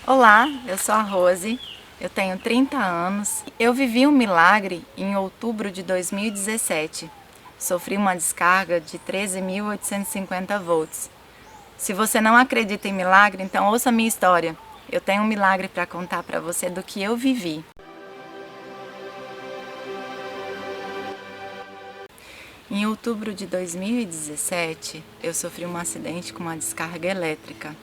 Olá, eu sou a Rose, eu tenho 30 anos. Eu vivi um milagre em outubro de 2017. Sofri uma descarga de 13.850 volts. Se você não acredita em milagre, então ouça a minha história. Eu tenho um milagre para contar para você do que eu vivi. Em outubro de 2017, eu sofri um acidente com uma descarga elétrica.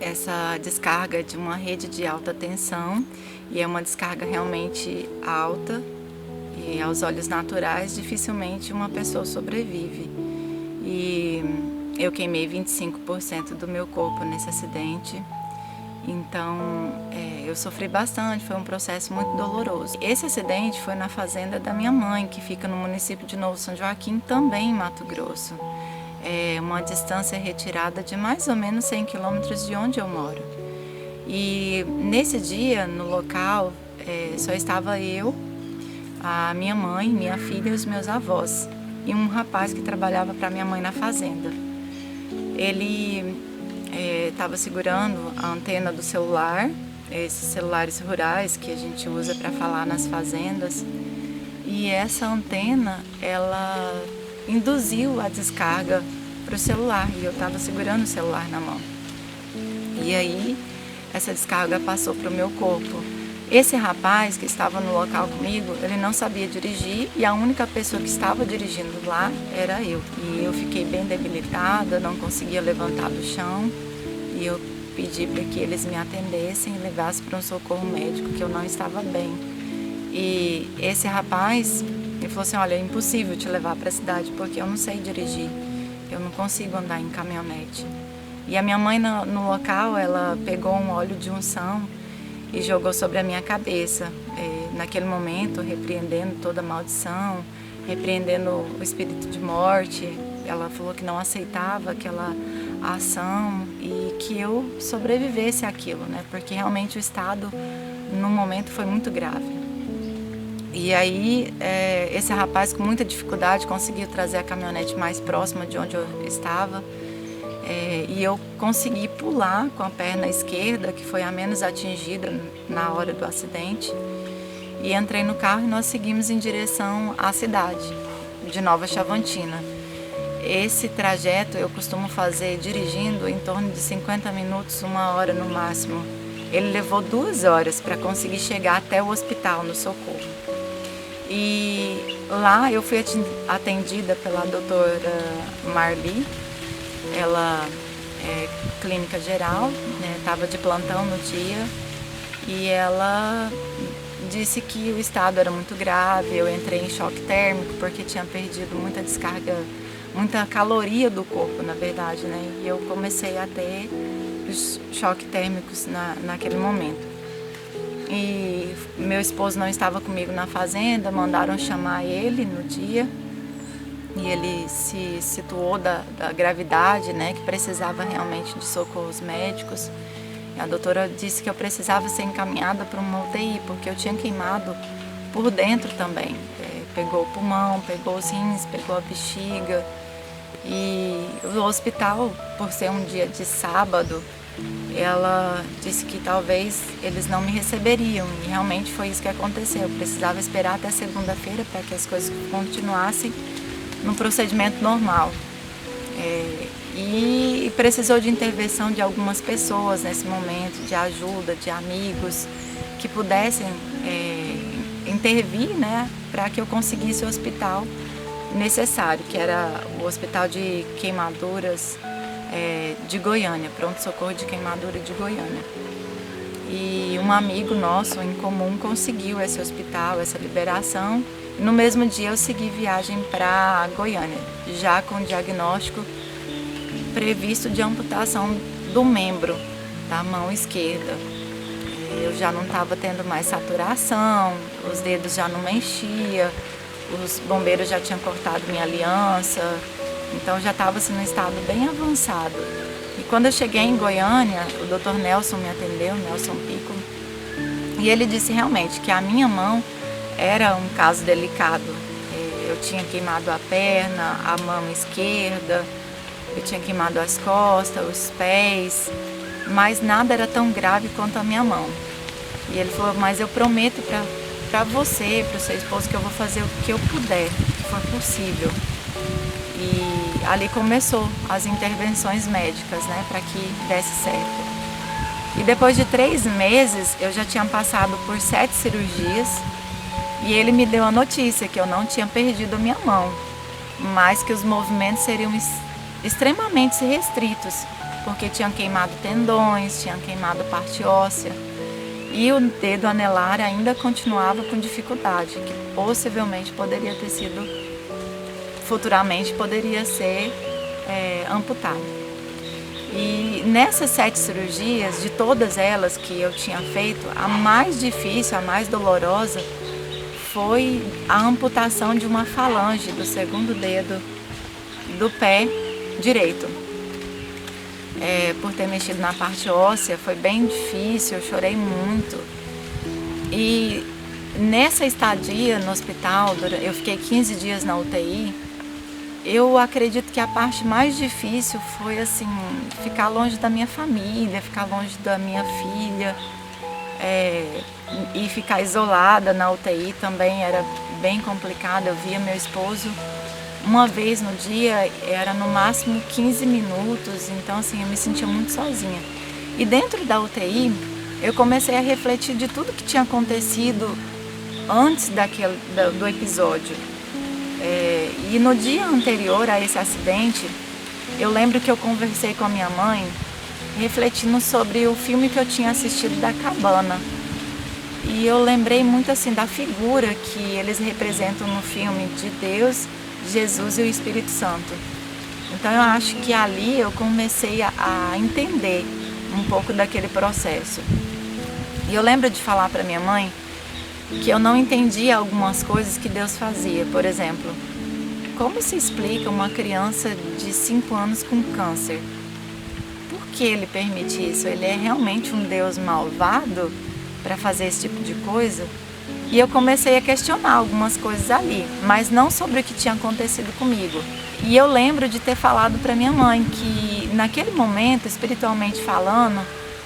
Essa descarga é de uma rede de alta tensão e é uma descarga realmente alta e aos olhos naturais dificilmente uma pessoa sobrevive. E eu queimei 25% do meu corpo nesse acidente, então eu sofri bastante, foi um processo muito doloroso. Esse acidente foi na fazenda da minha mãe, que fica no município de Novo São Joaquim, também em Mato Grosso. É uma distância retirada de mais ou menos 100 quilômetros de onde eu moro. E nesse dia, no local, só estava eu, a minha mãe, minha filha e os meus avós. E um rapaz que trabalhava para minha mãe na fazenda. Ele estava segurando a antena do celular, esses celulares rurais que a gente usa para falar nas fazendas. E essa antena, ela induziu a descarga para o celular e eu estava segurando o celular na mão. E aí essa descarga passou para o meu corpo. Esse rapaz que estava no local comigo, ele não sabia dirigir e a única pessoa que estava dirigindo lá era eu. E eu fiquei bem debilitada, não conseguia levantar do chão e eu pedi para que eles me atendessem e levassem para um socorro médico, que eu não estava bem. E esse rapaz, ele falou assim: olha, é impossível te levar para a cidade porque eu não sei dirigir, eu não consigo andar em caminhonete. E a minha mãe no local, ela pegou um óleo de unção e jogou sobre a minha cabeça, naquele momento repreendendo toda maldição, repreendendo o espírito de morte. Ela falou que não aceitava aquela ação e que eu sobrevivesse àquilo, né? Porque realmente o estado no momento foi muito grave. E aí esse rapaz com muita dificuldade conseguiu trazer a caminhonete mais próxima de onde eu estava, e eu consegui pular com a perna esquerda, que foi a menos atingida na hora do acidente, e entrei no carro e nós seguimos em direção à cidade de Nova Chavantina. Esse trajeto eu costumo fazer dirigindo em torno de 50 minutos, 1 hora no máximo. Ele levou 2 horas para conseguir chegar até o hospital, no socorro. E lá eu fui atendida pela doutora Marli. Ela é clínica geral, né? Estava de plantão no dia e ela disse que o estado era muito grave. Eu entrei em choque térmico porque tinha perdido muita descarga, muita caloria do corpo, na verdade, né? E eu comecei a ter os choques térmicos naquele momento. E meu esposo não estava comigo na fazenda, mandaram chamar ele no dia e ele se situou da gravidade, né, que precisava realmente de socorros médicos. E a doutora disse que eu precisava ser encaminhada para uma UTI, porque eu tinha queimado por dentro também. Pegou o pulmão, pegou os rins, pegou a bexiga. E o hospital, por ser um dia de sábado, ela disse que talvez eles não me receberiam, e realmente foi isso que aconteceu. Eu precisava esperar até segunda-feira para que as coisas continuassem no procedimento normal. E precisou de intervenção de algumas pessoas nesse momento, de ajuda, de amigos, que pudessem intervir, né, para que eu conseguisse o hospital necessário, que era o Hospital de Queimaduras de Goiânia, pronto-socorro de queimadura de Goiânia. E um amigo nosso em comum conseguiu esse hospital, essa liberação. E no mesmo dia eu segui viagem para Goiânia, já com diagnóstico previsto de amputação do membro da mão esquerda. Eu já não estava tendo mais saturação, os dedos já não mexiam, os bombeiros já tinham cortado minha aliança. Então já estava assim, num estado bem avançado. E quando eu cheguei em Goiânia, o Dr. Nelson me atendeu, Nelson Piccolo, e ele disse realmente que a minha mão era um caso delicado. Eu tinha queimado a perna, a mão esquerda, eu tinha queimado as costas, os pés. mas nada era tão grave quanto a minha mão. E ele falou, mas eu prometo para você, para o seu esposo, que eu vou fazer o que eu puder, o que for possível. E ali começou as intervenções médicas, né, para que desse certo. E depois de 3 meses, eu já tinha passado por 7 cirurgias e ele me deu a notícia que eu não tinha perdido a minha mão, mas que os movimentos seriam extremamente restritos, porque tinham queimado tendões, tinham queimado parte óssea e o dedo anelar ainda continuava com dificuldade, que possivelmente poderia ter sido, futuramente poderia ser amputado. E nessas 7 cirurgias, de todas elas que eu tinha feito, a mais difícil, a mais dolorosa, foi a amputação de uma falange do 2º dedo do pé direito. Por ter mexido na parte óssea, foi bem difícil, eu chorei muito. E nessa estadia no hospital, eu fiquei 15 dias na UTI, eu acredito que a parte mais difícil foi assim, ficar longe da minha família, ficar longe da minha filha, e ficar isolada na UTI também era bem complicado. Eu via meu esposo uma vez no dia, era no máximo 15 minutos, então assim, eu me sentia muito sozinha. E dentro da UTI, eu comecei a refletir de tudo que tinha acontecido antes do episódio. E no dia anterior a esse acidente, eu lembro que eu conversei com a minha mãe, refletindo sobre o filme que eu tinha assistido da cabana. E eu lembrei muito assim da figura que eles representam no filme de Deus, Jesus e o Espírito Santo. Então eu acho que ali eu comecei a entender um pouco daquele processo. E eu lembro de falar para minha mãe que eu não entendia algumas coisas que Deus fazia. Por exemplo, como se explica uma criança de 5 anos com câncer? Por que ele permite isso? Ele é realmente um Deus malvado para fazer esse tipo de coisa? E eu comecei a questionar algumas coisas ali, mas não sobre o que tinha acontecido comigo. E eu lembro de ter falado para minha mãe que naquele momento, espiritualmente falando,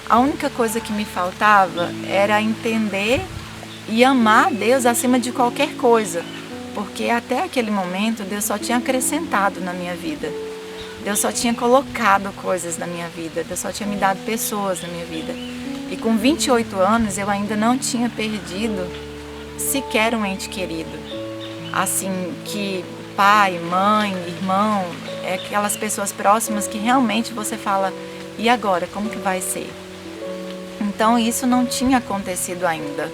a única coisa que me faltava era entender e amar Deus acima de qualquer coisa, porque até aquele momento Deus só tinha acrescentado na minha vida, Deus só tinha colocado coisas na minha vida, Deus só tinha me dado pessoas na minha vida. E com 28 anos eu ainda não tinha perdido sequer um ente querido, assim, que pai, mãe, irmão, aquelas pessoas próximas que realmente você fala, e agora, como que vai ser? Então isso não tinha acontecido ainda.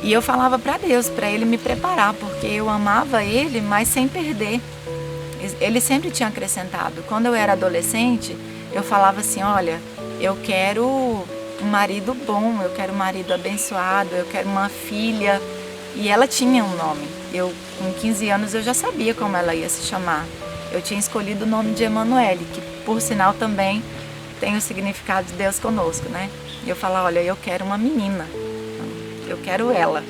E eu falava para Deus, para Ele me preparar, porque eu amava Ele, mas sem perder. Ele sempre tinha acrescentado. Quando eu era adolescente, eu falava assim, olha, eu quero um marido bom, eu quero um marido abençoado, eu quero uma filha. E ela tinha um nome. Eu, com 15 anos, eu já sabia como ela ia se chamar. Eu tinha escolhido o nome de Emanuele, que por sinal também tem o significado de Deus conosco, né? E eu falava, olha, eu quero uma menina. Eu quero ela.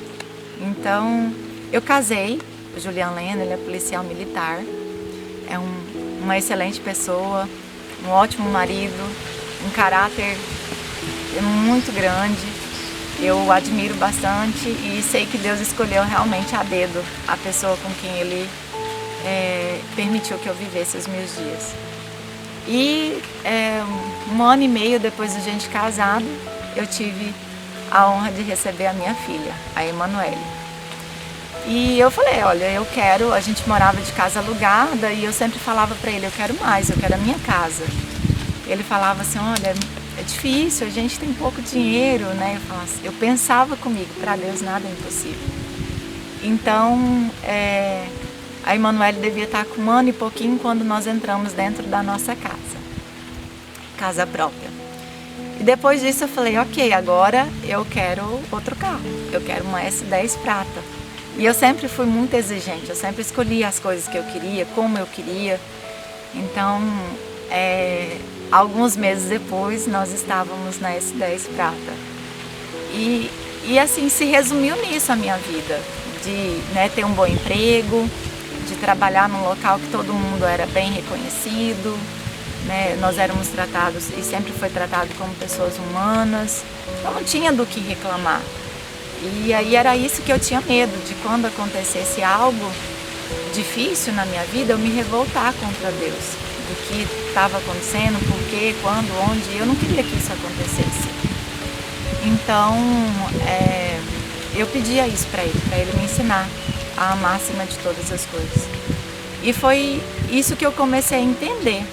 Então, eu casei. O Julian Lena, ele é policial militar. É uma excelente pessoa, um ótimo marido, um caráter muito grande. Eu admiro bastante e sei que Deus escolheu realmente a dedo a pessoa com quem Ele permitiu que eu vivesse os meus dias. E 1 ano e meio depois de a gente casado, eu tive a honra de receber a minha filha, a Emanuele. E eu falei, olha, eu quero, a gente morava de casa alugada e eu sempre falava para ele, eu quero mais, eu quero a minha casa. Ele falava assim, olha, é difícil, a gente tem pouco dinheiro, né? Eu pensava comigo, para Deus nada é impossível. Então, a Emanuele devia estar com 1 ano e pouquinho quando nós entramos dentro da nossa casa própria. E depois disso eu falei, ok, agora eu quero outro carro, eu quero uma S10 prata. E eu sempre fui muito exigente, eu sempre escolhi as coisas que eu queria, como eu queria. Então, alguns meses depois, nós estávamos na S10 prata. E assim, se resumiu nisso a minha vida, de ter um bom emprego, de trabalhar num local que todo mundo era bem reconhecido, né? Nós éramos tratados e sempre foi tratado como pessoas humanas, então não tinha do que reclamar. E aí era isso que eu tinha medo, de quando acontecesse algo difícil na minha vida, eu me revoltar contra Deus, do que estava acontecendo, por quê, quando, onde. Eu não queria que isso acontecesse. Então, eu pedia isso para ele me ensinar a amar acima de todas as coisas. E foi isso que eu comecei a entender,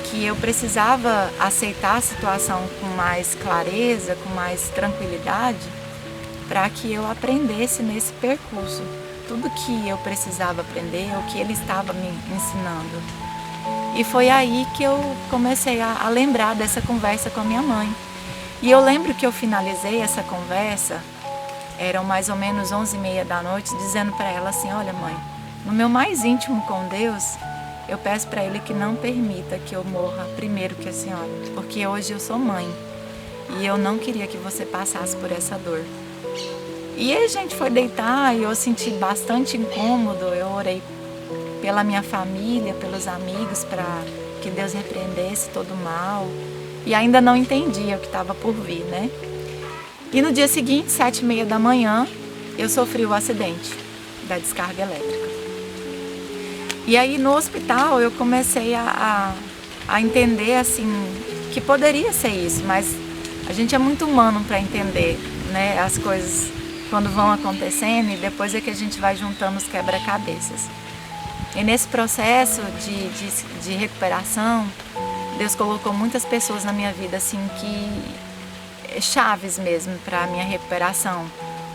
que eu precisava aceitar a situação com mais clareza, com mais tranquilidade, para que eu aprendesse nesse percurso tudo que eu precisava aprender, o que ele estava me ensinando. E foi aí que eu comecei a lembrar dessa conversa com a minha mãe. E eu lembro que eu finalizei essa conversa, eram mais ou menos 11h30 da noite, dizendo para ela assim: olha, mãe, no meu mais íntimo com Deus, eu peço para Ele que não permita que eu morra primeiro que a senhora, porque hoje eu sou mãe e eu não queria que você passasse por essa dor. E aí a gente foi deitar e eu senti bastante incômodo. Eu orei pela minha família, pelos amigos, para que Deus repreendesse todo o mal. E ainda não entendia o que estava por vir, né? E no dia seguinte, 7h30 da manhã, eu sofri o acidente da descarga elétrica. E aí no hospital eu comecei a entender assim que poderia ser isso, mas a gente é muito humano para entender, né, as coisas quando vão acontecendo, e depois é que a gente vai juntando os quebra-cabeças. E nesse processo de recuperação, Deus colocou muitas pessoas na minha vida assim que chaves mesmo para a minha recuperação.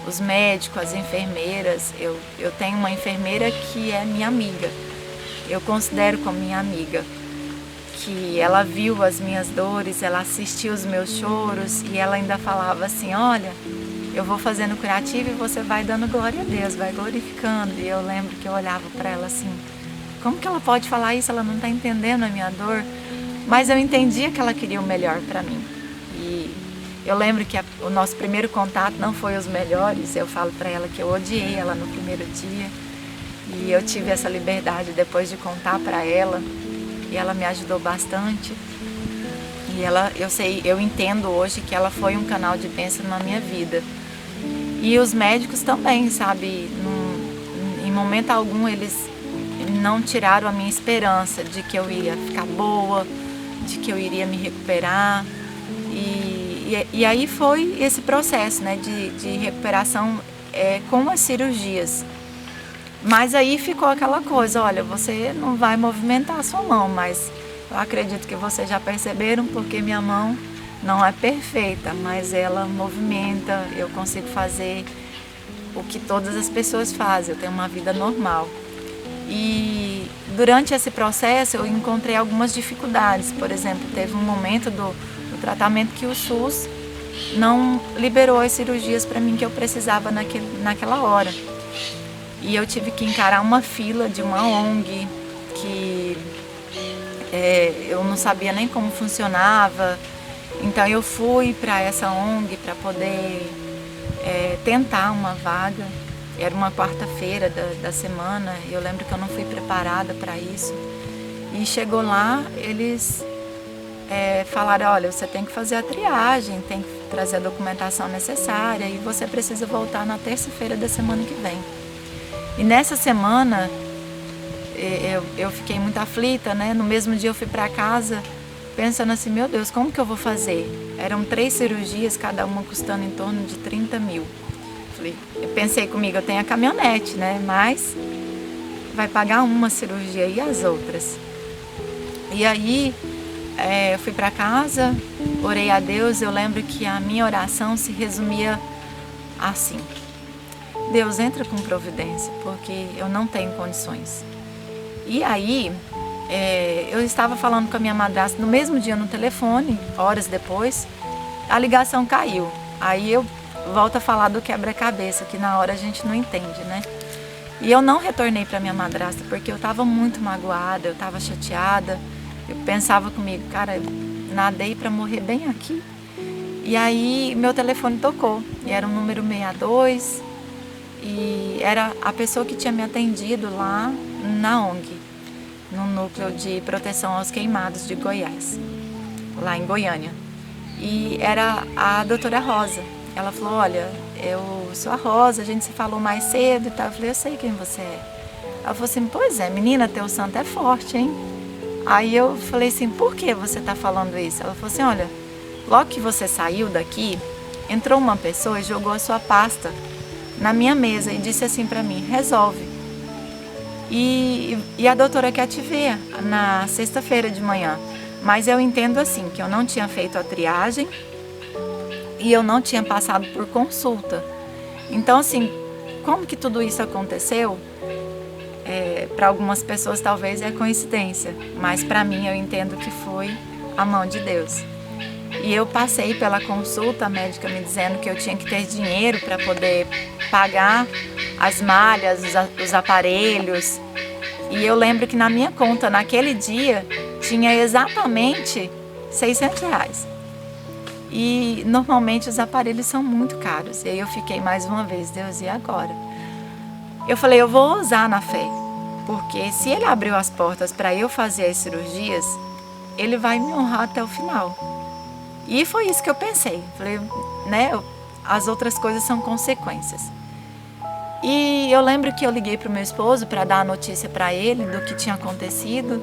Os médicos, as enfermeiras. Eu tenho uma enfermeira que é minha amiga, eu considero como minha amiga, que ela viu as minhas dores, ela assistiu os meus choros e ela ainda falava assim: olha, eu vou fazendo curativo e você vai dando glória a Deus, vai glorificando. E eu lembro que eu olhava para ela assim: como que ela pode falar isso? Ela não está entendendo a minha dor. Mas eu entendia que ela queria o melhor para mim. E eu lembro que o nosso primeiro contato não foi os melhores. Eu falo para ela que eu odiei ela no primeiro dia. E eu tive essa liberdade depois de contar para ela. E ela me ajudou bastante. E eu entendo hoje que ela foi um canal de bênção na minha vida. E os médicos também, sabe? Em momento algum eles não tiraram a minha esperança de que eu ia ficar boa, de que eu iria me recuperar. E aí foi esse processo, né, de recuperação com as cirurgias. Mas aí ficou aquela coisa: olha, você não vai movimentar a sua mão, mas eu acredito que vocês já perceberam, porque minha mão não é perfeita, mas ela movimenta, eu consigo fazer o que todas as pessoas fazem, eu tenho uma vida normal. E durante esse processo eu encontrei algumas dificuldades. Por exemplo, teve um momento do tratamento que o SUS não liberou as cirurgias para mim que eu precisava naquela hora. E eu tive que encarar uma fila de uma ONG que eu não sabia nem como funcionava. Então eu fui para essa ONG para poder tentar uma vaga. Era uma quarta-feira da semana. Eu lembro que eu não fui preparada para isso. E chegou lá, eles falaram: olha, você tem que fazer a triagem, tem que trazer a documentação necessária e você precisa voltar na terça-feira da semana que vem. E nessa semana eu fiquei muito aflita, né? No mesmo dia eu fui para casa pensando assim: meu Deus, como que eu vou fazer? Eram 3 cirurgias, cada uma custando em torno de 30 mil. Eu pensei comigo: eu tenho a caminhonete, né? Mas vai pagar uma cirurgia e as outras? E aí eu fui para casa, orei a Deus. Eu lembro que a minha oração se resumia assim: Deus, entra com providência, porque eu não tenho condições. E aí eu estava falando com a minha madrasta no mesmo dia no telefone, horas depois, a ligação caiu. Aí eu volto a falar do quebra-cabeça, que na hora a gente não entende, né? E eu não retornei para minha madrasta, porque eu estava muito magoada, eu estava chateada. Eu pensava comigo: cara, eu nadei para morrer bem aqui. E aí meu telefone tocou, e era um número 62, e era a pessoa que tinha me atendido lá na ONG. no núcleo de proteção aos queimados de Goiás, lá em Goiânia. E era a doutora Rosa. Ela falou, olha, eu sou a Rosa, a gente se falou mais cedo e tal. Eu falei, eu sei quem você é. Ela falou assim, pois é, menina, teu santo é forte, hein? Aí eu falei assim, por que você tá falando isso? Ela falou assim, olha, logo que você saiu daqui, entrou uma pessoa e jogou a sua pasta na minha mesa e disse assim pra mim, resolve. E a doutora quer te ver na sexta-feira de manhã. Mas eu entendo assim, que eu não tinha feito a triagem e eu não tinha passado por consulta. Então assim, como que tudo isso aconteceu? Para algumas pessoas talvez é coincidência, mas para mim eu entendo que foi a mão de Deus. E eu passei pela consulta, a médica me dizendo que eu tinha que ter dinheiro para poder pagar as malhas, os aparelhos. E eu lembro que na minha conta, naquele dia, tinha exatamente R$600. E normalmente os aparelhos são muito caros. E aí eu fiquei mais uma vez, Deus, e agora? Eu falei, eu vou ousar na fé. Porque se ele abriu as portas para eu fazer as cirurgias, ele vai me honrar até o final. E foi isso que eu pensei. Falei, né, as outras coisas são consequências. E eu lembro que eu liguei para o meu esposo para dar a notícia para ele do que tinha acontecido.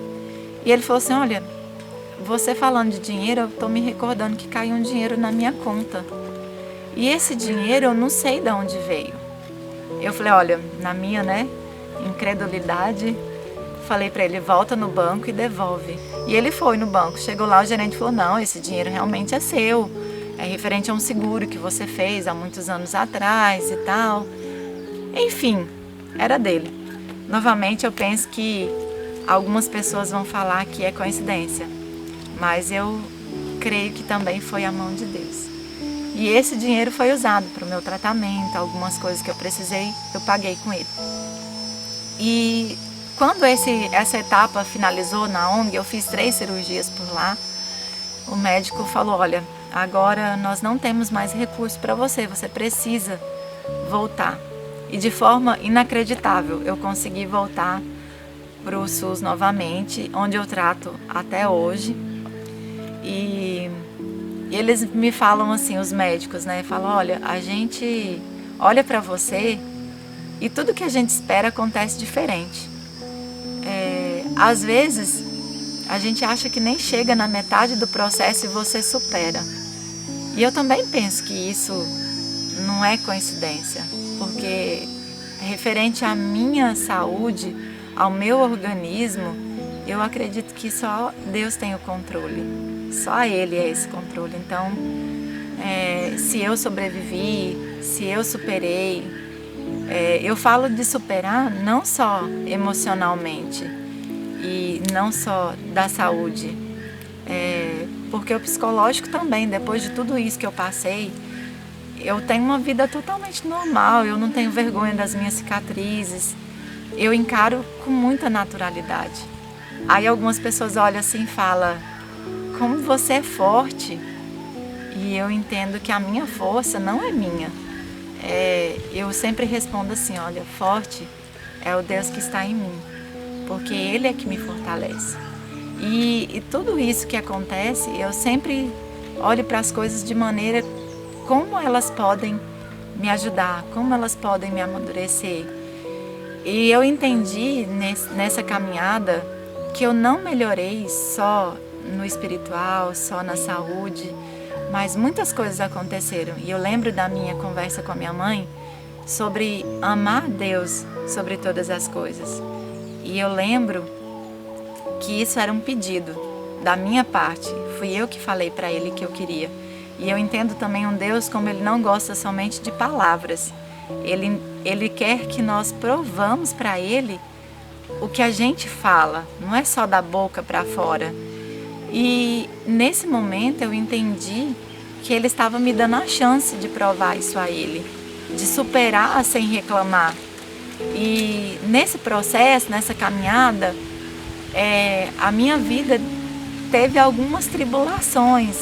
E ele falou assim, olha, você falando de dinheiro, eu estou me recordando que caiu um dinheiro na minha conta. E esse dinheiro eu não sei de onde veio. Eu falei, olha, na minha, incredulidade, falei para ele, volta no banco e devolve. E ele foi no banco, chegou lá, o gerente falou, não, esse dinheiro realmente é seu, é referente a um seguro que você fez há muitos anos atrás e tal. Enfim, era dele. Novamente eu penso que algumas pessoas vão falar que é coincidência, mas eu creio que também foi a mão de Deus. E esse dinheiro foi usado para o meu tratamento, algumas coisas que eu precisei, eu paguei com ele. E quando essa etapa finalizou na ONG, eu fiz 3 cirurgias por lá, o médico falou, olha, agora nós não temos mais recursos para você, você precisa voltar. E de forma inacreditável, eu consegui voltar para o SUS novamente, onde eu trato até hoje. E eles me falam assim, os médicos, falam, olha, a gente olha para você e tudo que a gente espera acontece diferente. Às vezes, a gente acha que nem chega na metade do processo e você supera. E eu também penso que isso não é coincidência, porque referente à minha saúde, ao meu organismo, eu acredito que só Deus tem o controle, só Ele é esse controle. Então, se eu sobrevivi, se eu superei, eu falo de superar não só emocionalmente e não só da saúde, porque o psicológico também, depois de tudo isso que eu passei, eu tenho uma vida totalmente normal, eu não tenho vergonha das minhas cicatrizes, eu encaro com muita naturalidade. Aí algumas pessoas olham assim e falam, como você é forte, e eu entendo que a minha força não é minha. Eu sempre respondo assim, olha, forte é o Deus que está em mim, porque Ele é que me fortalece. E tudo isso que acontece, eu sempre olho para as coisas de maneira como elas podem me ajudar, como elas podem me amadurecer. E eu entendi nessa caminhada que eu não melhorei só no espiritual, só na saúde, mas muitas coisas aconteceram. E eu lembro da minha conversa com a minha mãe sobre amar Deus sobre todas as coisas. E eu lembro que isso era um pedido da minha parte. Fui eu que falei para Ele que eu queria. E eu entendo também um Deus como Ele não gosta somente de palavras. Ele quer que nós provamos para Ele o que a gente fala, não é só da boca para fora. E nesse momento eu entendi que Ele estava me dando a chance de provar isso a Ele, de superar sem reclamar. E nesse processo, nessa caminhada, a minha vida teve algumas tribulações,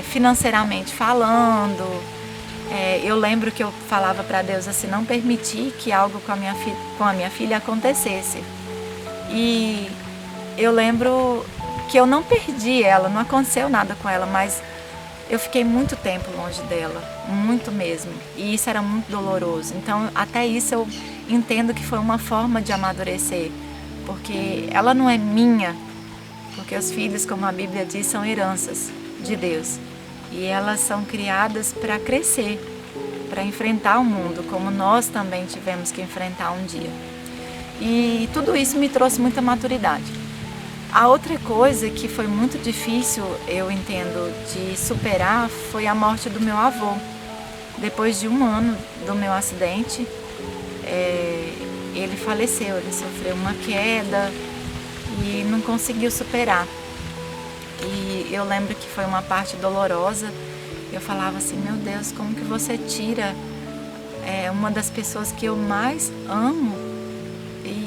financeiramente falando. Eu lembro que eu falava para Deus assim, não permitir que algo com a minha filha acontecesse. E eu lembro que eu não perdi ela, não aconteceu nada com ela, mas eu fiquei muito tempo longe dela, muito mesmo. E isso era muito doloroso. Então, até isso eu entendo que foi uma forma de amadurecer, porque ela não é minha, porque os filhos, como a Bíblia diz, são heranças de Deus. E elas são criadas para crescer, para enfrentar o mundo, como nós também tivemos que enfrentar um dia. E tudo isso me trouxe muita maturidade. A outra coisa que foi muito difícil, eu entendo, de superar foi a morte do meu avô. Depois de 1 ano do meu acidente, ele faleceu, ele sofreu uma queda e não conseguiu superar. E eu lembro que foi uma parte dolorosa. Eu falava assim, meu Deus, como que você tira uma das pessoas que eu mais amo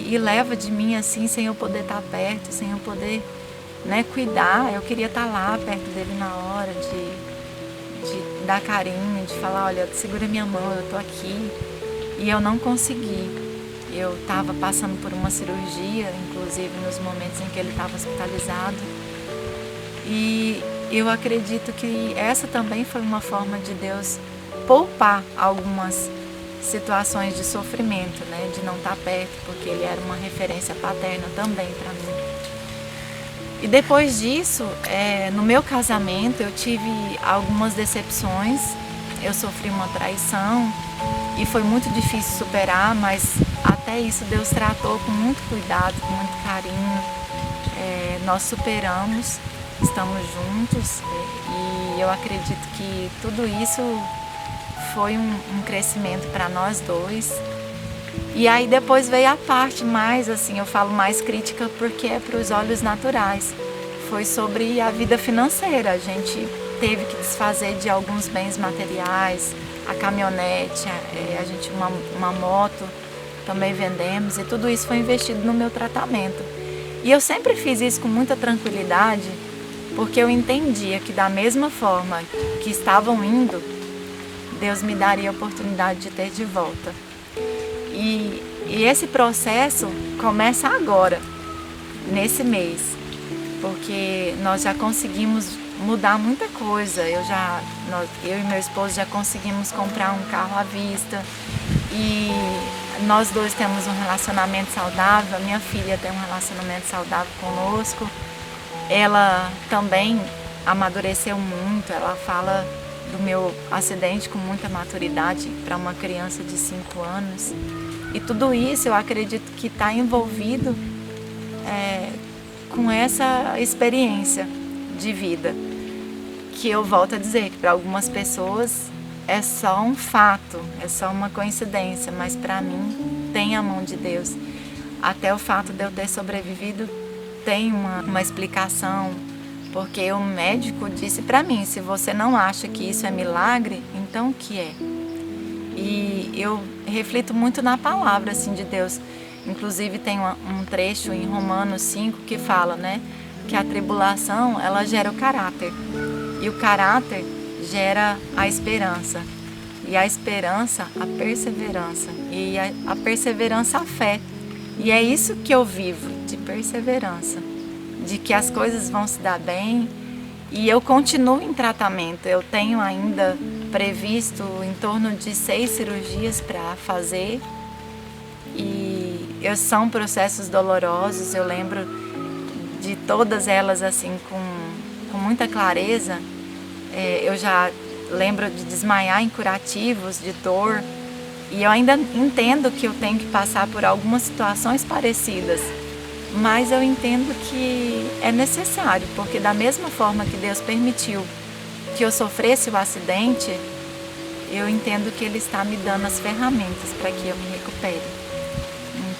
e leva de mim assim, sem eu poder estar perto, sem eu poder, né, cuidar. Eu queria estar lá perto dele na hora de dar carinho, de falar, olha, segura minha mão, eu tô aqui. E eu não consegui. Eu estava passando por uma cirurgia, inclusive nos momentos em que ele estava hospitalizado. E eu acredito que essa também foi uma forma de Deus poupar algumas situações de sofrimento, né, de não estar perto, porque ele era uma referência paterna também para mim. E depois disso, no meu casamento, eu tive algumas decepções, eu sofri uma traição e foi muito difícil superar, mas até isso Deus tratou com muito cuidado, com muito carinho. Nós superamos, estamos juntos e eu acredito que tudo isso foi um crescimento para nós dois. E aí depois veio a parte mais, assim, eu falo mais crítica porque é para os olhos naturais. Foi sobre a vida financeira. A gente teve que desfazer de alguns bens materiais, a caminhonete, a gente uma moto também vendemos, e tudo isso foi investido no meu tratamento. E eu sempre fiz isso com muita tranquilidade, porque eu entendia que da mesma forma que estavam indo, Deus me daria a oportunidade de ter de volta. E esse processo começa agora, nesse mês, porque nós já conseguimos mudar muita coisa. Eu e meu esposo já conseguimos comprar um carro à vista e nós dois temos um relacionamento saudável. A minha filha tem um relacionamento saudável conosco. Ela também amadureceu muito, ela fala do meu acidente com muita maturidade para uma criança de 5 anos. E tudo isso eu acredito que está envolvido com essa experiência de vida, que eu volto a dizer que para algumas pessoas é só um fato, é só uma coincidência, mas para mim tem a mão de Deus. Até o fato de eu ter sobrevivido tem uma explicação, porque o médico disse para mim, se você não acha que isso é milagre, então o que é? E eu reflito muito na palavra assim, de Deus. Inclusive tem um trecho em Romanos 5 que fala, né, que a tribulação ela gera o caráter, e o caráter gera a esperança, e a esperança a perseverança, e a perseverança a fé. E é isso que eu vivo, de perseverança, de que as coisas vão se dar bem. E eu continuo em tratamento, eu tenho ainda previsto em torno de 6 cirurgias para fazer, e são processos dolorosos. Eu lembro de todas elas assim com muita clareza. Eu já lembro de desmaiar em curativos, de dor, e eu ainda entendo que eu tenho que passar por algumas situações parecidas, mas eu entendo que é necessário, porque da mesma forma que Deus permitiu que eu sofresse o acidente, eu entendo que Ele está me dando as ferramentas para que eu me recupere.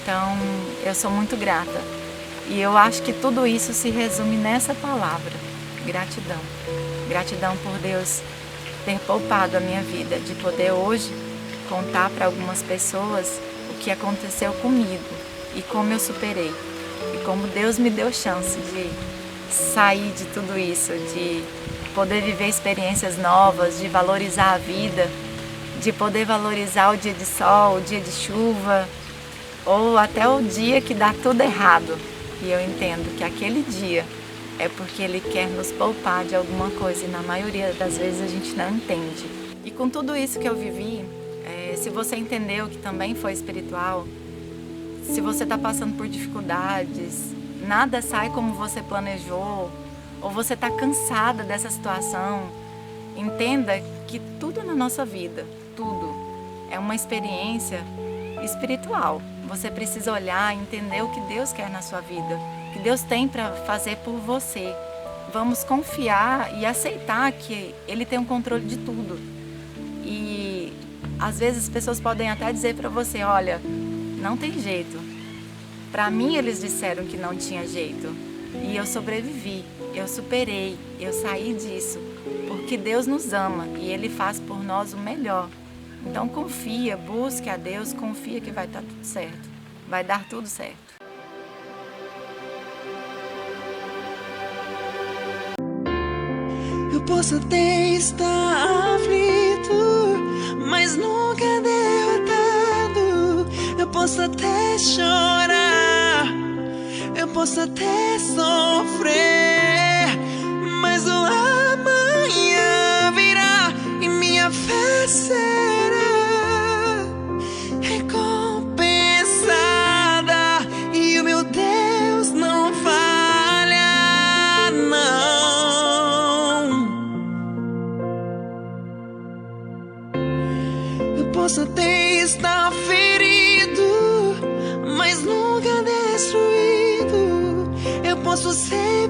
Então, eu sou muito grata. E eu acho que tudo isso se resume nessa palavra, gratidão. Gratidão por Deus ter poupado a minha vida, de poder hoje contar para algumas pessoas o que aconteceu comigo e como eu superei. E como Deus me deu chance de sair de tudo isso, de poder viver experiências novas, de valorizar a vida, de poder valorizar o dia de sol, o dia de chuva, ou até o dia que dá tudo errado. E eu entendo que aquele dia é porque Ele quer nos poupar de alguma coisa e na maioria das vezes a gente não entende. E com tudo isso que eu vivi, se você entendeu que também foi espiritual, se você está passando por dificuldades, nada sai como você planejou, ou você está cansada dessa situação, entenda que tudo na nossa vida, tudo, é uma experiência espiritual. Você precisa olhar e entender o que Deus quer na sua vida, o que Deus tem para fazer por você. Vamos confiar e aceitar que Ele tem o controle de tudo. E às vezes as pessoas podem até dizer para você, olha, não tem jeito. Para mim eles disseram que não tinha jeito. E eu sobrevivi, eu superei, eu saí disso. Porque Deus nos ama e Ele faz por nós o melhor. Então confia, busque a Deus, confia que vai dar tudo certo. Vai dar tudo certo. Eu posso até estar aflito, mas nunca derrotado. Eu posso até chorar, eu posso até sofrer, mas o amanhã virá e minha fé será recompensada. E o meu Deus não falha, não. Eu posso até estar ferido, mas nunca destruído. Eu posso ser